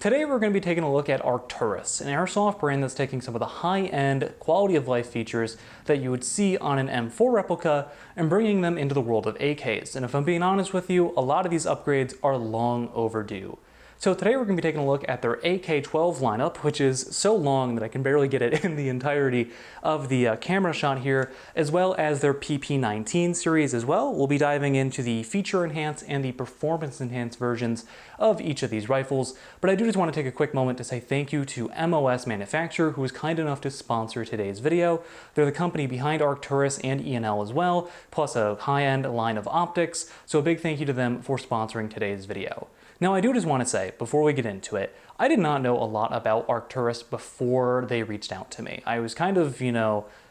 Today we're going to be taking a look at Arcturus, an airsoft brand that's taking some of the high-end quality of life features that you would see on an M4 replica and bringing them into the world of AKs. And if I'm being honest with you, a lot of these upgrades are long overdue. So today we're going to be taking a look at their AK12 lineup, which is so long that I can barely get it in the entirety of the camera shot here, as well as their PP19 series as well. We'll be diving into the feature enhanced and the performance enhanced versions of each of these rifles. But I do just want to take a quick moment to say thank you to MOS Manufacturer, who was kind enough to sponsor today's video. They're the company behind Arcturus and ENL as well, plus a high-end line of optics. So a big thank you to them for sponsoring today's video. Now, I do just want to say, before we get into it, I did not know a lot about Arcturus before they reached out to me. I was kind of,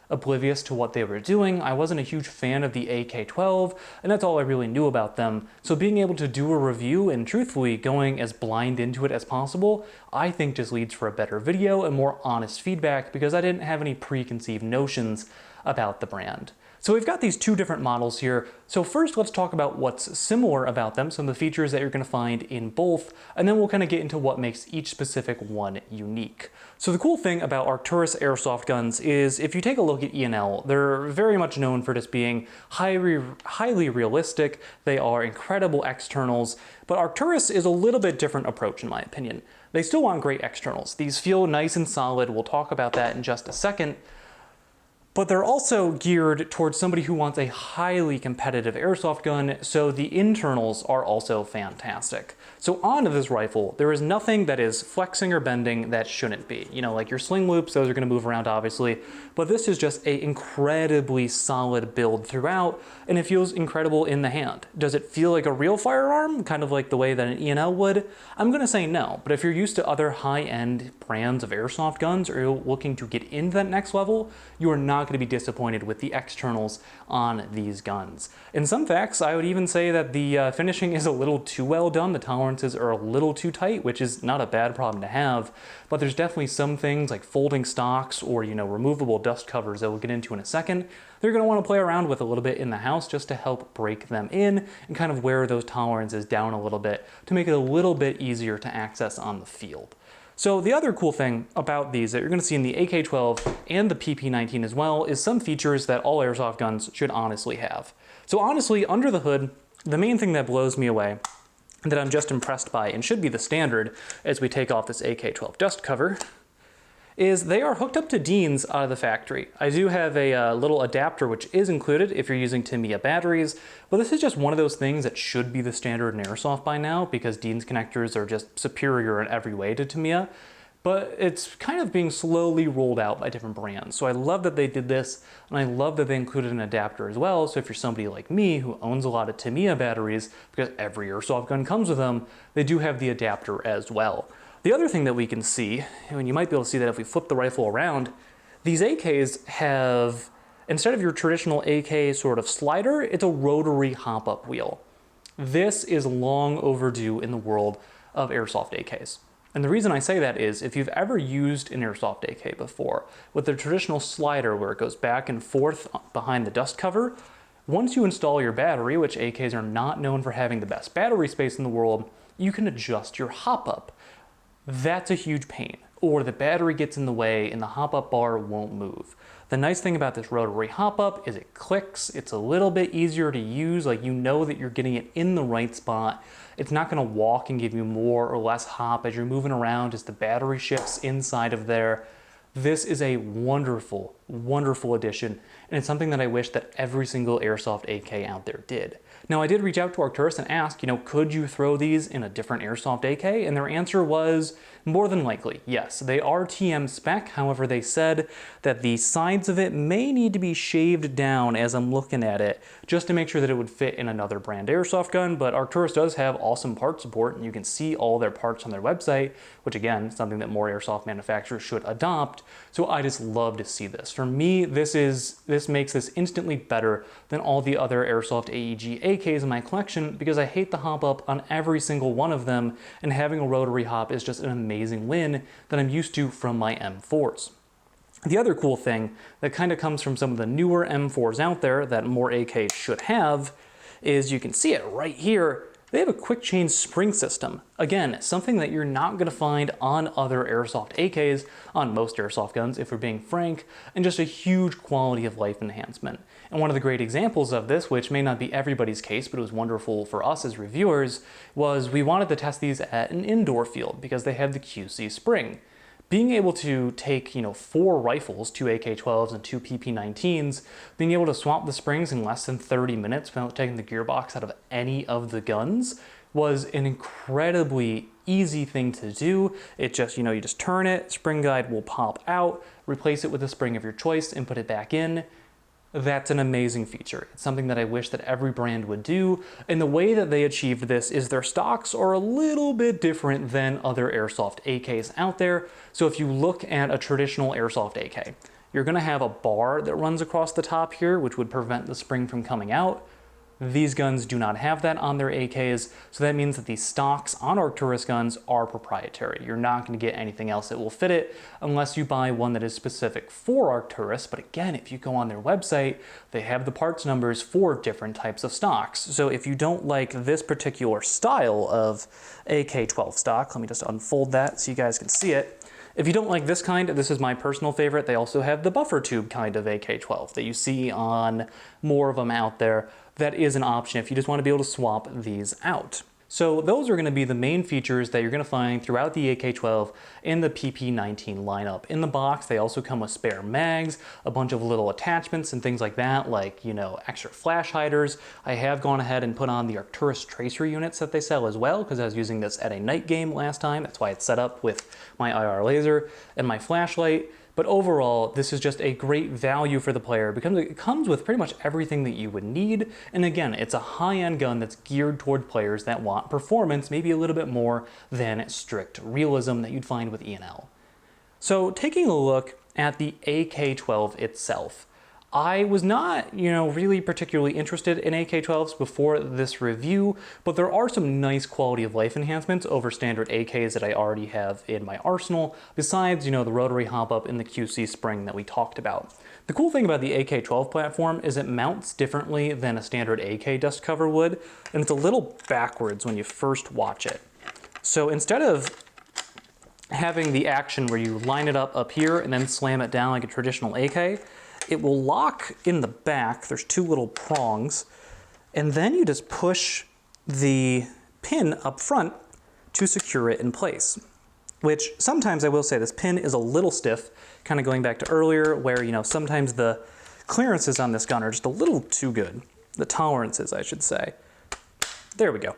oblivious to what they were doing. I wasn't a huge fan of the AK12, and that's all I really knew about them. So being able to do a review and truthfully going as blind into it as possible, I think just leads for a better video and more honest feedback because I didn't have any preconceived notions about the brand. So we've got these two different models here. So first, let's talk about what's similar about them, some of the features that you're going to find in both, and then we'll kind of get into what makes each specific one unique. So the cool thing about Arcturus airsoft guns is if you take a look at ENL, they're very much known for just being highly realistic. They are incredible externals, but Arcturus is a little bit different approach in my opinion. They still want great externals. These feel nice and solid. We'll talk about that in just a second. But they're also geared towards somebody who wants a highly competitive airsoft gun, so the internals are also fantastic. So on this rifle, there is nothing that is flexing or bending that shouldn't be. Like your sling loops, those are going to move around obviously, but this is just an incredibly solid build throughout, and it feels incredible in the hand. Does it feel like a real firearm, kind of like the way that an ENL would? I'm going to say no, but if you're used to other high-end brands of airsoft guns or you're looking to get into that next level, you are not going to be disappointed with the externals on these guns. In some facts, I would even say that the finishing is a little too well done. The tolerances are a little too tight, which is not a bad problem to have, but there's definitely some things like folding stocks or, removable dust covers that we'll get into in a second. They're going to want to play around with a little bit in the house just to help break them in and kind of wear those tolerances down a little bit to make it a little bit easier to access on the field. So the other cool thing about these that you're going to see in the AK12 and the PP19 as well is some features that all airsoft guns should honestly have. So honestly, under the hood, the main thing that blows me away, that I'm just impressed by and should be the standard as we take off this AK12 dust cover, is they are hooked up to Deans out of the factory. I do have a little adapter which is included if you're using Tamiya batteries, but this is just one of those things that should be the standard in airsoft by now because Deans connectors are just superior in every way to Tamiya, but it's kind of being slowly rolled out by different brands. So I love that they did this, and I love that they included an adapter as well, so if you're somebody like me who owns a lot of Tamiya batteries, because every airsoft gun comes with them, they do have the adapter as well. The other thing that we can see, and you might be able to see that if we flip the rifle around, these AKs have, instead of your traditional AK sort of slider, it's a rotary hop-up wheel. This is long overdue in the world of airsoft AKs. And the reason I say that is if you've ever used an airsoft AK before, with the traditional slider where it goes back and forth behind the dust cover, once you install your battery, which AKs are not known for having the best battery space in the world, you can adjust your hop-up. That's a huge pain, or the battery gets in the way and the hop-up bar won't move. The nice thing about this rotary hop-up is it clicks, it's a little bit easier to use, like you know that you're getting it in the right spot. It's not going to walk and give you more or less hop as you're moving around as the battery shifts inside of there. This is a wonderful, wonderful addition, and it's something that I wish that every single airsoft AK out there did. Now, I did reach out to Arcturus and ask, could you throw these in a different airsoft AK? And their answer was more than likely, yes. They are TM spec, however, they said that the sides of it may need to be shaved down as I'm looking at it, just to make sure that it would fit in another brand airsoft gun, but Arcturus does have awesome part support, and you can see all their parts on their website, which again, something that more airsoft manufacturers should adopt, so I just love to see this. For me, this makes this instantly better than all the other airsoft AEG AKs in my collection because I hate the hop up on every single one of them, and having a rotary hop is just an amazing win that I'm used to from my M4s. The other cool thing that kind of comes from some of the newer M4s out there that more AKs should have is you can see it right here. they have a quick change spring system. Again, something that you're not going to find on other Airsoft AKs, on most Airsoft guns, if we're being frank, and just a huge quality of life enhancement. And one of the great examples of this, which may not be everybody's case, but it was wonderful for us as reviewers, was we wanted to test these at an indoor field because they have the QC spring. Being able to take, 4 rifles, 2 AK12s and 2 PP19s, being able to swap the springs in less than 30 minutes without taking the gearbox out of any of the guns was an incredibly easy thing to do. It just, you just turn it, spring guide will pop out, replace it with a spring of your choice and put it back in. That's an amazing feature. It's something that I wish that every brand would do, and the way that they achieved this is their stocks are a little bit different than other Airsoft AKs out there. So if you look at a traditional Airsoft AK, you're gonna have a bar that runs across the top here, which would prevent the spring from coming out. These guns do not have that on their AKs, so that means that the stocks on Arcturus guns are proprietary. You're not going to get anything else that will fit it unless you buy one that is specific for Arcturus, but again, if you go on their website, they have the parts numbers for different types of stocks. So if you don't like this particular style of AK12 stock, let me just unfold that so you guys can see it. If you don't like this kind, this is my personal favorite, they also have the buffer tube kind of AK12 that you see on more of them out there. That is an option if you just want to be able to swap these out. So those are going to be the main features that you're going to find throughout the AK12 and the PP19 lineup. In the box, they also come with spare mags, a bunch of little attachments and things like that, like, extra flash hiders. I have gone ahead and put on the Arcturus tracer units that they sell as well, because I was using this at a night game last time. That's why it's set up with my IR laser and my flashlight. But overall, this is just a great value for the player because it comes with pretty much everything that you would need. And again, it's a high-end gun that's geared toward players that want performance, maybe a little bit more than strict realism that you'd find with E&L. So taking a look at the AK12 itself, I was not, really particularly interested in AK12s before this review, but there are some nice quality of life enhancements over standard AKs that I already have in my arsenal, besides, the rotary hop-up and the QC spring that we talked about. The cool thing about the AK12 platform is it mounts differently than a standard AK dust cover would, and it's a little backwards when you first watch it. So instead of having the action where you line it up here and then slam it down like a traditional AK, it will lock in the back. There's 2 little prongs, and then you just push the pin up front to secure it in place. Which sometimes I will say this pin is a little stiff, kind of going back to earlier where, sometimes the clearances on this gun are just a little too good. The tolerances, I should say. There we go.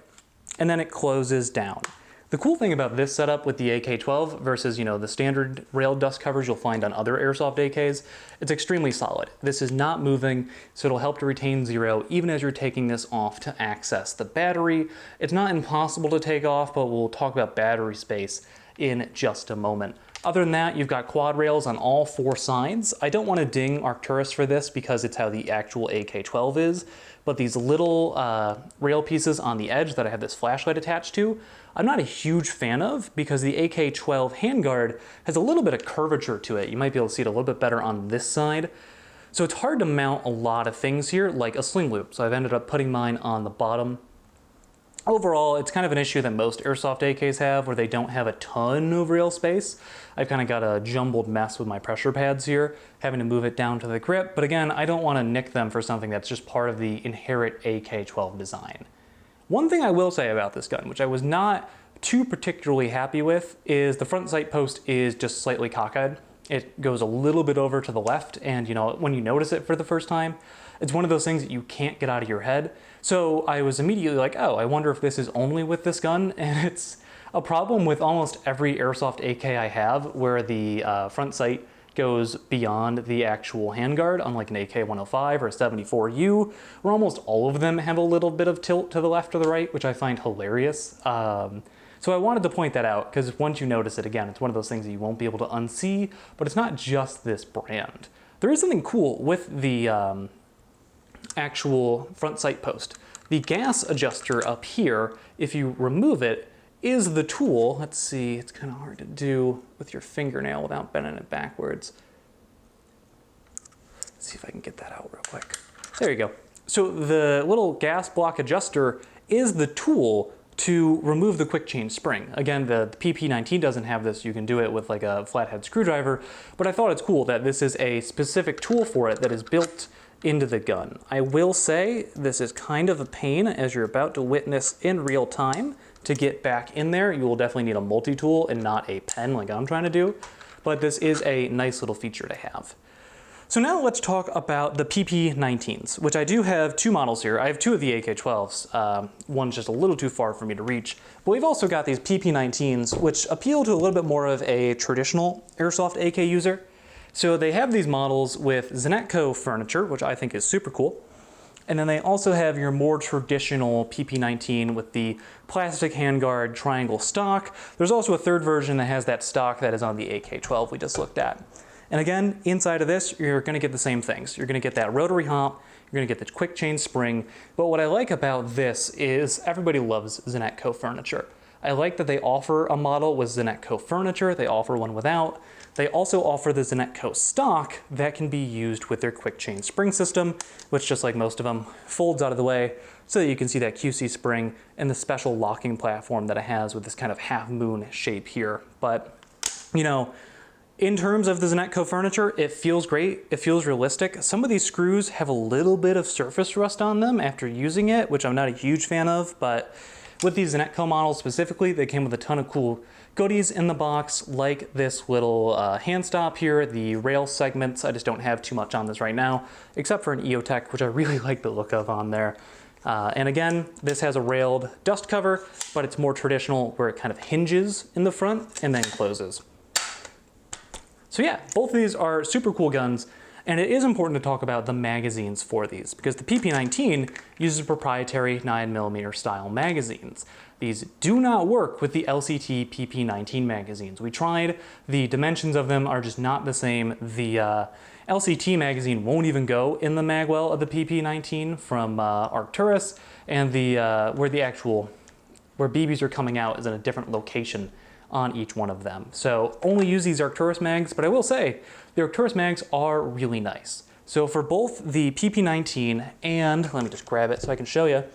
And then it closes down. The cool thing about this setup with the AK12 versus, the standard rail dust covers you'll find on other Airsoft AKs, it's extremely solid. This is not moving, so it'll help to retain zero even as you're taking this off to access the battery. It's not impossible to take off, but we'll talk about battery space in just a moment. Other than that, you've got quad rails on all 4 sides. I don't want to ding Arcturus for this because it's how the actual AK12 is, but these little rail pieces on the edge that I have this flashlight attached to, I'm not a huge fan of because the AK12 handguard has a little bit of curvature to it. You might be able to see it a little bit better on this side. So it's hard to mount a lot of things here, like a sling loop. So I've ended up putting mine on the bottom. Overall, it's kind of an issue that most Airsoft AKs have where they don't have a ton of rail space. I've kind of got a jumbled mess with my pressure pads here, having to move it down to the grip. But again, I don't want to nick them for something that's just part of the inherent AK12 design. One thing I will say about this gun, which I was not too particularly happy with, is the front sight post is just slightly cockeyed. It goes a little bit over to the left, and when you notice it for the first time, it's one of those things that you can't get out of your head. So I was immediately like, oh, I wonder if this is only with this gun, and it's a problem with almost every Airsoft AK I have, where the front sight goes beyond the actual handguard, unlike an AK105 or a 74U, where almost all of them have a little bit of tilt to the left or the right, which I find hilarious. So I wanted to point that out, because once you notice it, again, it's one of those things that you won't be able to unsee, but it's not just this brand. There is something cool with the actual front sight post. The gas adjuster up here, if you remove it, is the tool. Let's see, it's kind of hard to do with your fingernail without bending it backwards. Let's see if I can get that out real quick. There you go. So the little gas block adjuster is the tool to remove the quick change spring. Again, the PP19 doesn't have this. You can do it with like a flathead screwdriver, but I thought it's cool that this is a specific tool for it that is built into the gun. I will say this is kind of a pain, as you're about to witness in real time. To get back in there, you will definitely need a multi-tool and not a pen like I'm trying to do, but this is a nice little feature to have. So now let's talk about the PP19s, which I do have two models here. I have two of the AK12s. One's just a little too far for me to reach. But we've also got these PP19s, which appeal to a little bit more of a traditional Airsoft AK user. So they have these models with Zenetco furniture, which I think is super cool. And then they also have your more traditional PP19 with the plastic handguard triangle stock. There's also a third version that has that stock that is on the AK12 we just looked at. And again, inside of this, you're gonna get the same things. You're gonna get that rotary hop, you're gonna get the quick change spring. But what I like about this is everybody loves Zenetco furniture. I like that they offer a model with Zenetco furniture, they offer one without. They also offer the Zenetco stock that can be used with their quick change spring system, which just like most of them, folds out of the way so that you can see that QC spring and the special locking platform that it has with this kind of half moon shape here. But, you know, in terms of the Zenetco furniture, it feels great, it feels realistic. Some of these screws have a little bit of surface rust on them after using it, which I'm not a huge fan of, but with these Zenetco models specifically, they came with a ton of cool goodies in the box, like this little hand stop here, the rail segments. I just don't have too much on this right now, except for an EOTech, which I really like the look of on there. And again, this has a railed dust cover, but it's more traditional where it kind of hinges in the front and then closes. So yeah, both of these are super cool guns, and it is important to talk about the magazines for these because the PP19 uses proprietary 9mm style magazines. These do not work with the LCT PP19 magazines. We tried, the dimensions of them are just not the same. The LCT magazine won't even go in the magwell of the PP19 from Arcturus, and where BBs are coming out is in a different location on each one of them. So only use these Arcturus mags, but I will say the Arcturus mags are really nice. So for both the PP19 and, let me just grab it so I can show you,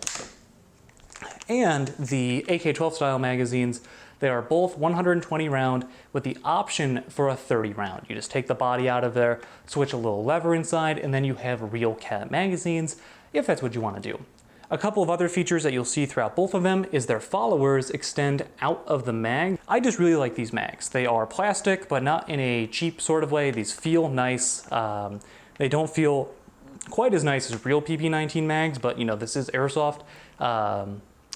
and the AK12 style magazines, they are both 120 round with the option for a 30 round. You just take the body out of there, switch a little lever inside, and then you have real cat magazines if that's what you want to do. A couple of other features that you'll see throughout both of them is their followers extend out of the mag. I just really like these mags. They are plastic, but not in a cheap sort of way. These feel nice. They don't feel quite as nice as real PP19 mags, but you know, this is Airsoft.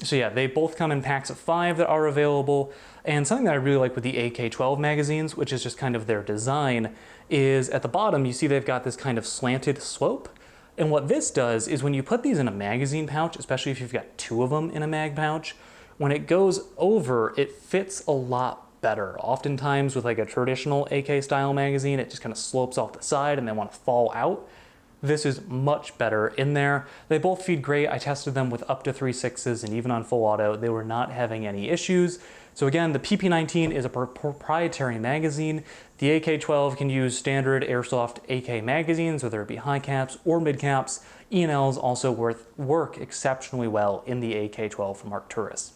So yeah, they both come in packs of 5 that are available. And something that I really like with the AK12 magazines, which is just kind of their design, is at the bottom, you see they've got this kind of slanted slope. And what this does is when you put these in a magazine pouch, especially if you've got 2 of them in a mag pouch, when it goes over, it fits a lot better. Oftentimes with like a traditional AK style magazine, it just kind of slopes off the side and they want to fall out. This is much better in there. They both feed great. I tested them with up to 3.6s and even on full auto, they were not having any issues. So again, the PP19 is a proprietary magazine. The AK12 can use standard Airsoft AK magazines, whether it be high caps or mid caps. E&Ls also work exceptionally well in the AK12 from Arcturus.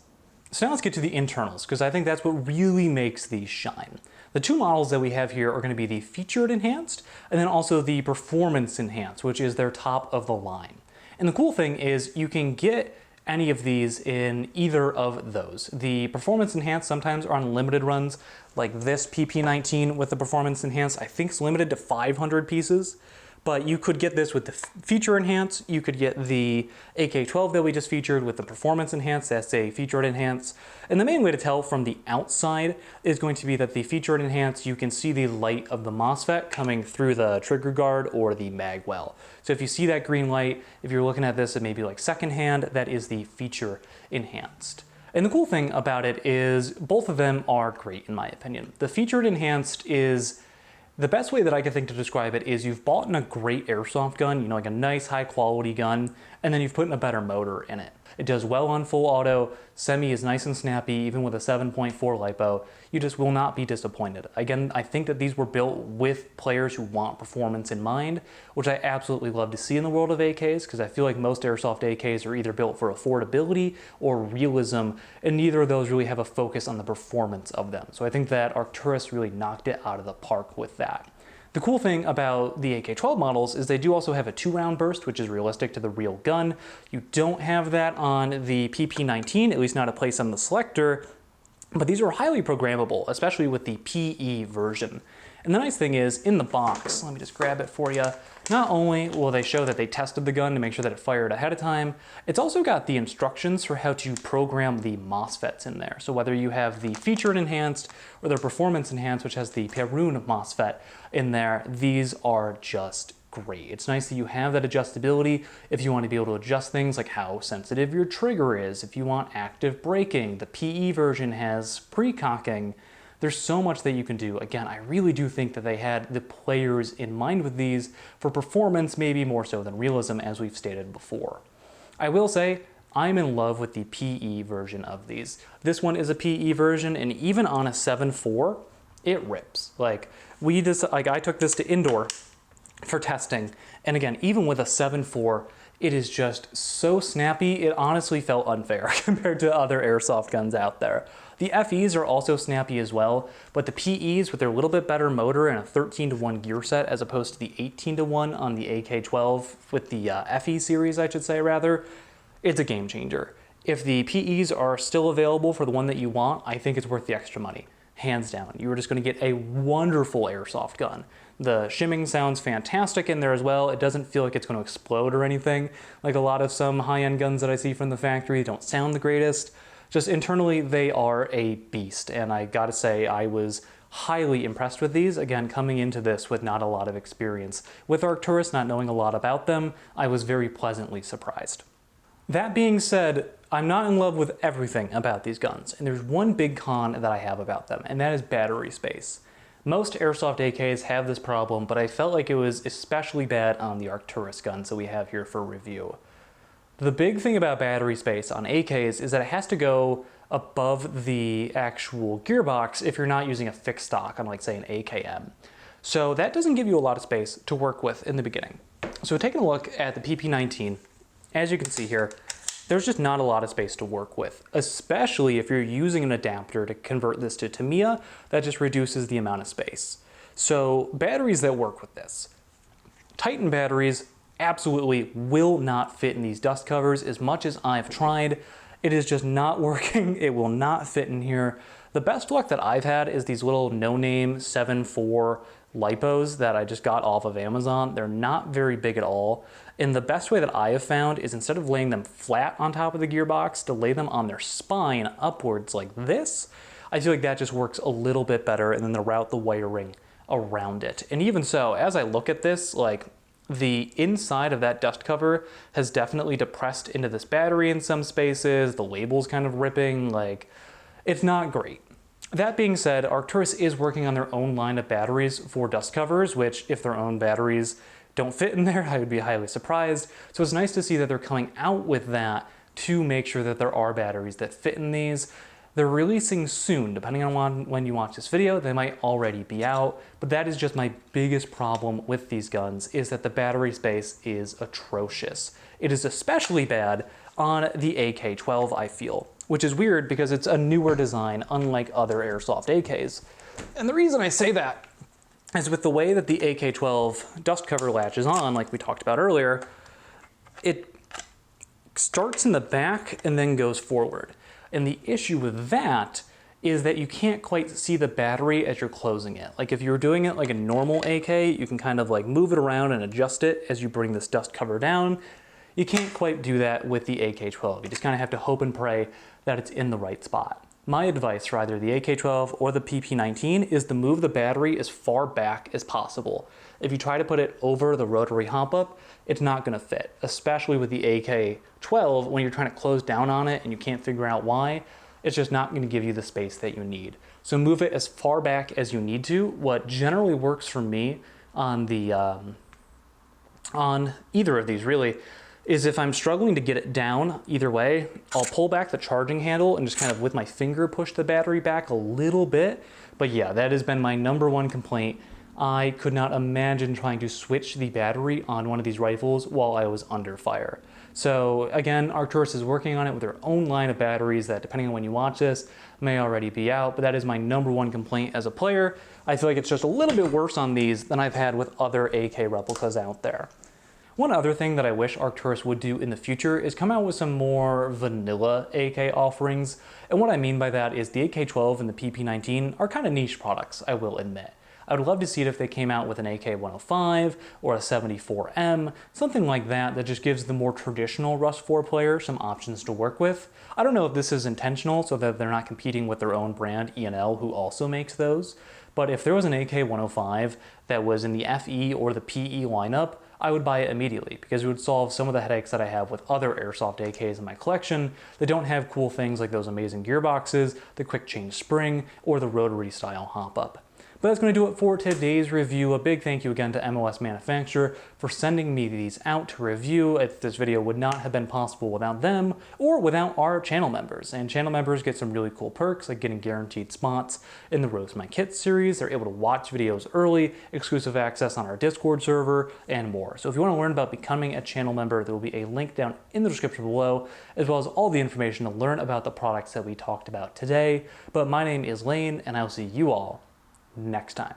So now let's get to the internals, because I think that's what really makes these shine. The 2 models that we have here are going to be the featured enhanced, and then also the performance enhanced, which is their top of the line. And the cool thing is you can get any of these in either of those. The performance enhanced sometimes are on limited runs, like this PP19 with the performance enhanced, I think is limited to 500 pieces. But you could get this with the feature enhance, you could get the AK12 that we just featured with the performance enhance, that's a featured enhance. And the main way to tell from the outside is going to be that the featured enhance, you can see the light of the MOSFET coming through the trigger guard or the mag well. So if you see that green light, if you're looking at this at maybe like secondhand, that is the feature enhanced. And the cool thing about it is both of them are great in my opinion. The featured enhanced is, the best way that I can think to describe it is you've bought in a great Airsoft gun, you know, like a nice high quality gun, and then you've put in a better motor in it. It does well on full auto. Semi is nice and snappy, even with a 7.4 LiPo. You just will not be disappointed. Again, I think that these were built with players who want performance in mind, which I absolutely love to see in the world of AKs, because I feel like most Airsoft AKs are either built for affordability or realism, and neither of those really have a focus on the performance of them. So I think that Arcturus really knocked it out of the park with that. The cool thing about the AK12 models is they do also have a 2-round burst, which is realistic to the real gun. You don't have that on the PP19, at least not a place on the selector, but these are highly programmable, especially with the PE version. And the nice thing is, in the box, let me just grab it for you, not only will they show that they tested the gun to make sure that it fired ahead of time, it's also got the instructions for how to program the MOSFETs in there. So whether you have the featured enhanced or the performance enhanced, which has the Perun MOSFET in there, these are just great. It's nice that you have that adjustability if you want to be able to adjust things like how sensitive your trigger is, if you want active braking. The PE version has pre-cocking. There's so much that you can do. Again, I really do think that they had the players in mind with these for performance, maybe more so than realism, as we've stated before. I will say, I'm in love with the PE version of these. This one is a PE version, and even on a 7.4, it rips. Like I took this to indoor for testing, and again, even with a 7.4, it is just so snappy, it honestly felt unfair compared to other Airsoft guns out there. The FEs are also snappy as well, but the PEs with their little bit better motor and a 13-to-1 gear set as opposed to the 18-to-1 on the AK12 with the FE series, I should say rather, it's a game changer. If the PEs are still available for the one that you want, I think it's worth the extra money. Hands down. You are just going to get a wonderful Airsoft gun. The shimming sounds fantastic in there as well. It doesn't feel like it's going to explode or anything. Like a lot of some high-end guns that I see from the factory don't sound the greatest. Just internally, they are a beast. And I gotta say, I was highly impressed with these. Again, coming into this with not a lot of experience. With Arcturus, not knowing a lot about them, I was very pleasantly surprised. That being said, I'm not in love with everything about these guns, and there's one big con that I have about them, and that is battery space. Most Airsoft AKs have this problem, but I felt like it was especially bad on the Arcturus guns that we have here for review. The big thing about battery space on AKs is that it has to go above the actual gearbox if you're not using a fixed stock on, like, say, an AKM. So that doesn't give you a lot of space to work with in the beginning. So taking a look at the PP19, as you can see here, there's just not a lot of space to work with, especially if you're using an adapter to convert this to Tamiya. That just reduces the amount of space. So batteries that work with this. Titan batteries absolutely will not fit in these dust covers as much as I've tried. It is just not working. It will not fit in here. The best luck that I've had is these little no-name 7.4 LiPos that I just got off of Amazon. They're not very big at all. And the best way that I have found is, instead of laying them flat on top of the gearbox, to lay them on their spine upwards like this. I feel like that just works a little bit better, and then to route the wiring around it. And even so, as I look at this, like, the inside of that dust cover has definitely depressed into this battery in some spaces. The label's kind of ripping, like, it's not great. That being said, Arcturus is working on their own line of batteries for dust covers, which, if their own batteries don't fit in there, I would be highly surprised. So it's nice to see that they're coming out with that to make sure that there are batteries that fit in these. They're releasing soon, depending on when you watch this video, they might already be out, but that is just my biggest problem with these guns, is that the battery space is atrocious. It is especially bad on the AK12, I feel, which is weird because it's a newer design, unlike other Airsoft AKs. And the reason I say that is with the way that the AK12 dust cover latches on, like we talked about earlier, it starts in the back and then goes forward. And the issue with that is that you can't quite see the battery as you're closing it. Like, if you're doing it like a normal AK, you can kind of like move it around and adjust it as you bring this dust cover down. You can't quite do that with the AK12. You just kind of have to hope and pray that it's in the right spot. My advice for either the AK12 or the PP19 is to move the battery as far back as possible. If you try to put it over the rotary hop up, it's not going to fit, especially with the AK12 when you're trying to close down on it and you can't figure out why. It's just not going to give you the space that you need. So move it as far back as you need to. What generally works for me on the on either of these really is if I'm struggling to get it down either way, I'll pull back the charging handle and just kind of with my finger push the battery back a little bit. But yeah, that has been my #1 complaint. I could not imagine trying to switch the battery on one of these rifles while I was under fire. So again, Arcturus is working on it with their own line of batteries that, depending on when you watch this, may already be out, but that is my #1 complaint as a player. I feel like it's just a little bit worse on these than I've had with other AK replicas out there. One other thing that I wish Arcturus would do in the future is come out with some more vanilla AK offerings. And what I mean by that is the AK12 and the PP19 are kind of niche products, I will admit. I would love to see it if they came out with an AK105 or a 74M, something like that that just gives the more traditional Rust 4 player some options to work with. I don't know if this is intentional so that they're not competing with their own brand, E&L, who also makes those, but if there was an AK105 that was in the FE or the PE lineup, I would buy it immediately because it would solve some of the headaches that I have with other Airsoft AKs in my collection that don't have cool things like those amazing gearboxes, the quick change spring, or the rotary style hop-up. But that's going to do it for today's review. A big thank you again to MOS Manufacturer for sending me these out to review. This video would not have been possible without them or without our channel members. And channel members get some really cool perks like getting guaranteed spots in the Roast My Kit series. They're able to watch videos early, exclusive access on our Discord server, and more. So if you want to learn about becoming a channel member, there will be a link down in the description below, as well as all the information to learn about the products that we talked about today. But my name is Lane, and I'll see you all next time.